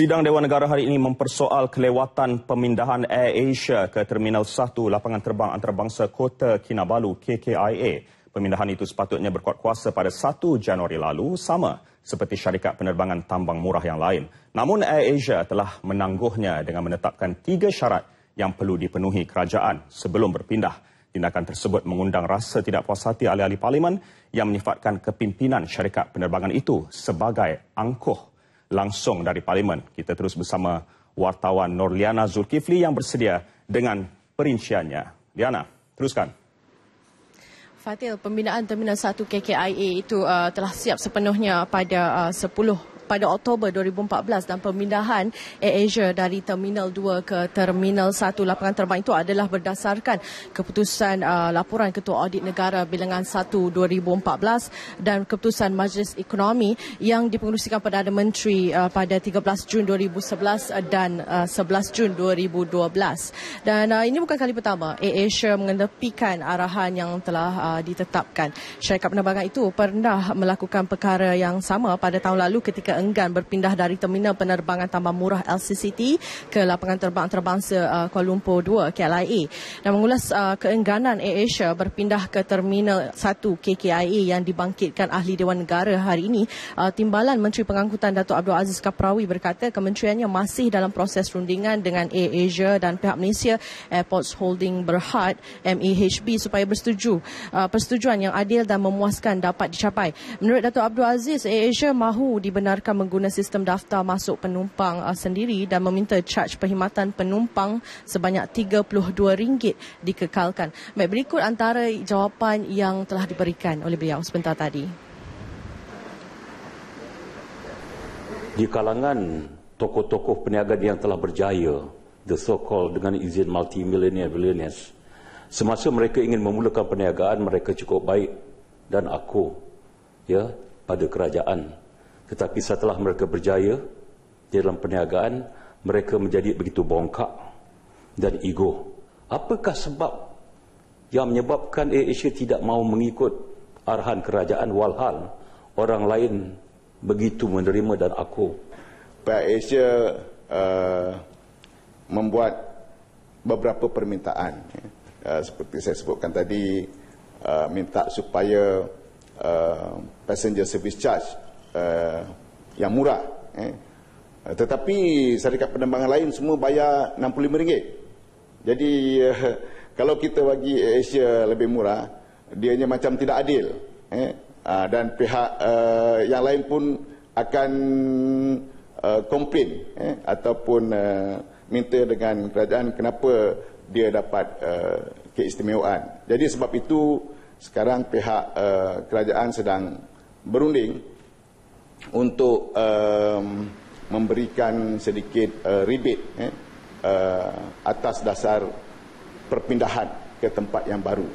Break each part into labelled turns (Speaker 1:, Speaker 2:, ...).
Speaker 1: Sidang Dewan Negara hari ini mempersoal kelewatan pemindahan Air Asia ke Terminal 1 Lapangan Terbang Antarabangsa Kota Kinabalu KKIA. Pemindahan itu sepatutnya berkuat kuasa pada 1 Januari lalu, sama seperti syarikat penerbangan tambang murah yang lain. Namun Air Asia telah menangguhnya dengan menetapkan 3 syarat yang perlu dipenuhi kerajaan sebelum berpindah. Tindakan tersebut mengundang rasa tidak puas hati ahli-ahli parlimen yang menyifatkan kepimpinan syarikat penerbangan itu sebagai angkuh langsung dari parlimen. Kita terus bersama wartawan Norliana Zulkifli yang bersedia dengan perinciannya. Liana, teruskan.
Speaker 2: Fatil, pembinaan Terminal 1 KKIA itu telah siap sepenuhnya pada Oktober 2014 dan pemindahan Air Asia dari Terminal 2 ke Terminal 1 Lapangan Terbang itu adalah berdasarkan keputusan laporan Ketua Audit Negara Bilangan 1 2014 dan keputusan Majlis Ekonomi yang dipengerusikan Perdana Menteri pada 13 Jun 2011 dan 11 Jun 2012. Dan ini bukan kali pertama Air Asia mengenepikan arahan yang telah ditetapkan. Syarikat penerbangan itu pernah melakukan perkara yang sama pada tahun lalu ketika enggan berpindah dari Terminal Penerbangan Tambang Murah LCCT ke Lapangan Terbang Antarabangsa Kuala Lumpur 2 KLIA. Dan mengulas keengganan Air Asia berpindah ke Terminal 1 KKIA yang dibangkitkan Ahli Dewan Negara hari ini, Timbalan Menteri Pengangkutan Datuk Abdul Aziz Kaprawi berkata kementeriannya masih dalam proses rundingan dengan Air Asia dan pihak Malaysia Airports Holding Berhad MEHB supaya persetujuan yang adil dan memuaskan dapat dicapai. Menurut Datuk Abdul Aziz, Air Asia mahu dibenarkan menggunakan sistem daftar masuk penumpang sendiri dan meminta caj perkhidmatan penumpang sebanyak RM32 dikekalkan. Baik, berikut antara jawapan yang telah diberikan oleh beliau sebentar tadi.
Speaker 3: Di kalangan tokoh-tokoh perniagaan yang telah berjaya, the so-called dengan izin multi-millionaire billionaires, semasa mereka ingin memulakan perniagaan, mereka cukup baik dan aku pada kerajaan. Tetapi setelah mereka berjaya dalam perniagaan, mereka menjadi begitu bongkak dan ego. Apakah sebab yang menyebabkan Air Asia tidak mahu mengikut arahan kerajaan walhal orang lain begitu menerima dan aku?
Speaker 4: Air Asia membuat beberapa permintaan. Seperti saya sebutkan tadi, minta supaya passenger service charge yang murah. Tetapi syarikat penerbangan lain semua bayar RM65. Jadi kalau kita bagi Asia lebih murah, dianya macam tidak adil. Dan pihak yang lain pun akan komplain ataupun minta dengan kerajaan kenapa dia dapat keistimewaan. Jadi sebab itu sekarang pihak kerajaan sedang berunding untuk memberikan sedikit rebate atas dasar perpindahan ke tempat yang baru.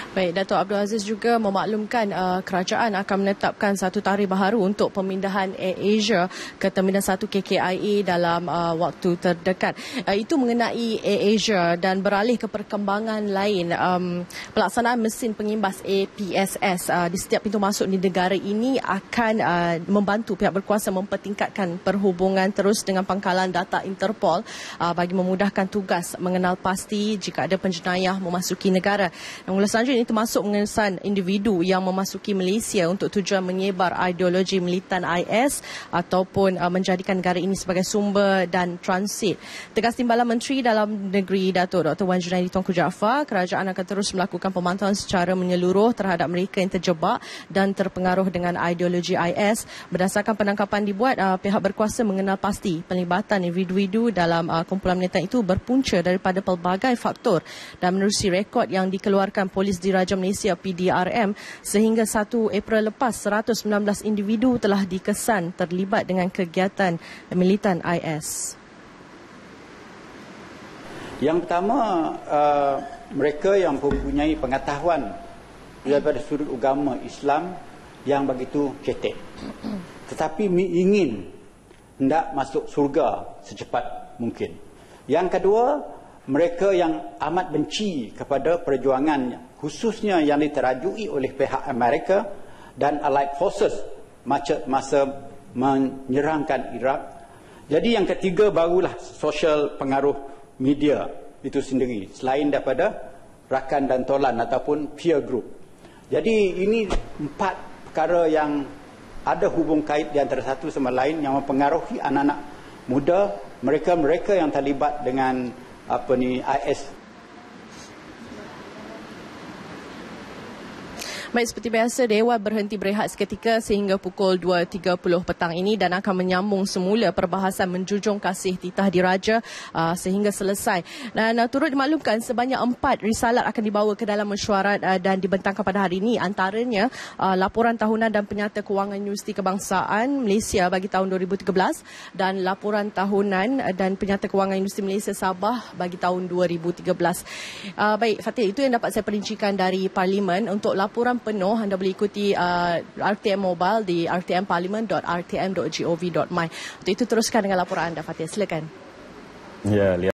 Speaker 2: Baik, Datuk Abdul Aziz juga memaklumkan kerajaan akan menetapkan satu tarikh baharu untuk pemindahan Air Asia ke Terminal 1 KKIA dalam waktu terdekat. Itu mengenai Air Asia dan beralih ke perkembangan lain. Pelaksanaan mesin pengimbas APSS di setiap pintu masuk di negara ini akan membantu pihak berkuasa mempertingkatkan perhubungan terus dengan pangkalan data Interpol bagi memudahkan tugas mengenal pasti jika ada penjenayah memasuki negara. Dan selanjutnya ini termasuk mengesan individu yang memasuki Malaysia untuk tujuan menyebar ideologi militan IS ataupun menjadikan negara ini sebagai sumber dan transit. Tegas Timbalan Menteri Dalam Negeri Datuk Dr. Wan Junaidi Tunku Jaafar, kerajaan akan terus melakukan pemantauan secara menyeluruh terhadap mereka yang terjebak dan terpengaruh dengan ideologi IS. Berdasarkan penangkapan dibuat, pihak berkuasa mengenal pasti pelibatan individu dalam kumpulan militan itu berpunca daripada pelbagai faktor dan menerusi rekod yang dikeluarkan Polis Diraja Malaysia PDRM sehingga 1 April lepas 119 individu telah dikesan terlibat dengan kegiatan militan IS.
Speaker 5: Yang pertama, mereka yang mempunyai pengetahuan daripada sudut agama Islam yang begitu cetek. Tetapi ingin hendak masuk surga secepat mungkin. Yang kedua, mereka yang amat benci kepada perjuangan khususnya yang diterajui oleh pihak Amerika dan Allied Forces masa menyerangkan Iraq. Jadi yang ketiga barulah sosial pengaruh media itu sendiri, selain daripada rakan dan tolan ataupun peer group. Jadi ini 4 perkara yang ada hubung kait di antara satu sama lain yang mempengaruhi anak-anak muda, mereka yang terlibat dengan IS.
Speaker 2: Baik, seperti biasa, Dewan berhenti berehat seketika sehingga pukul 2.30 petang ini dan akan menyambung semula perbahasan menjunjung kasih titah diraja sehingga selesai. Dan turut dimaklumkan sebanyak 4 risalat akan dibawa ke dalam mesyuarat dan dibentangkan pada hari ini. Antaranya laporan tahunan dan penyata kewangan Universiti Kebangsaan Malaysia bagi tahun 2013 dan laporan tahunan dan penyata kewangan Universiti Malaysia Sabah bagi tahun 2013. Baik, Fatih, itu yang dapat saya perincikan dari Parlimen. Untuk laporan penuh, anda boleh ikuti RTM Mobile di rtmparliament.rtm.gov.my. Untuk itu teruskan dengan laporan anda, Fatih. Silakan.
Speaker 1: Ya,